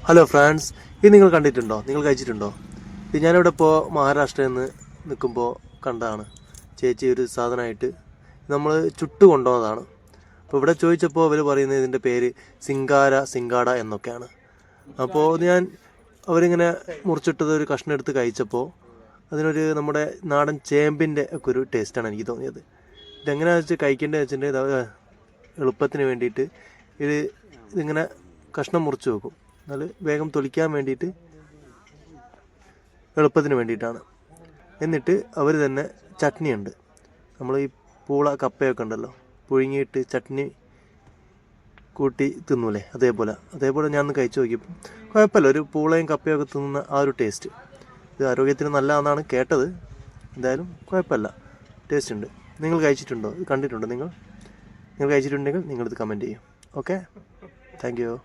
Hello friends, ഇത് നിങ്ങൾ കണ്ടിട്ടുണ്ടോ? നിങ്ങൾ കഴിച്ചിട്ടുണ്ടോ? ഇത് ഞാനിവിടെ ഇപ്പോൾ മഹാരാഷ്ട്രയിൽ നിന്ന് നിൽക്കുമ്പോൾ കണ്ടതാണ്. ചേച്ചി ഒരു സാധനമായിട്ട് നമ്മൾ ചുട്ടു കൊണ്ടുവന്നതാണ്. അപ്പോൾ ഇവിടെ ചോദിച്ചപ്പോൾ അവർ പറയുന്നത് ഇതിൻ്റെ പേര് സിംഗാട എന്നൊക്കെയാണ്. അപ്പോൾ ഞാൻ അവരിങ്ങനെ മുറിച്ചിട്ടത് ഒരു കഷ്ണം എടുത്ത് കഴിച്ചപ്പോൾ അതിനൊരു നമ്മുടെ നാടൻ ചേമ്പിൻ്റെ ഒക്കെ ഒരു ടേസ്റ്റാണ് എനിക്ക് തോന്നിയത്. ഇതെങ്ങനെയാണെന്ന് വെച്ചാൽ കഴിക്കേണ്ടത് വെച്ചിട്ടുണ്ടെങ്കിൽ എളുപ്പത്തിന് വേണ്ടിയിട്ട് ഇതിങ്ങനെ കഷ്ണം മുറിച്ച് വെക്കും. എന്നാൽ വേഗം തൊലിക്കാൻ വേണ്ടിയിട്ട് എളുപ്പത്തിന് വേണ്ടിയിട്ടാണ്. എന്നിട്ട് അവർ തന്നെ ചട്നിയുണ്ട്. നമ്മൾ ഈ പൂള കപ്പയൊക്കെ ഉണ്ടല്ലോ, പുഴുങ്ങിയിട്ട് ചട്നി കൂട്ടി തിന്നൂലേ, അതേപോലെ ഞാൻ ഒന്ന് കഴിച്ചു നോക്കിയപ്പോൾ കുഴപ്പമില്ല. ഒരു പൂളയും കപ്പയൊക്കെ തിന്നുന്ന ആ ഒരു ടേസ്റ്റ്. ഇത് ആരോഗ്യത്തിന് നല്ലതാണെന്നാണ് കേട്ടത്. എന്തായാലും കുഴപ്പമില്ല, ടേസ്റ്റ് ഉണ്ട്. നിങ്ങൾ കഴിച്ചിട്ടുണ്ടോ? ഇത് കണ്ടിട്ടുണ്ടോ? നിങ്ങൾ കഴിച്ചിട്ടുണ്ടെങ്കിൽ നിങ്ങളിത് കമൻറ്റ് ചെയ്യും. Okay, thank you.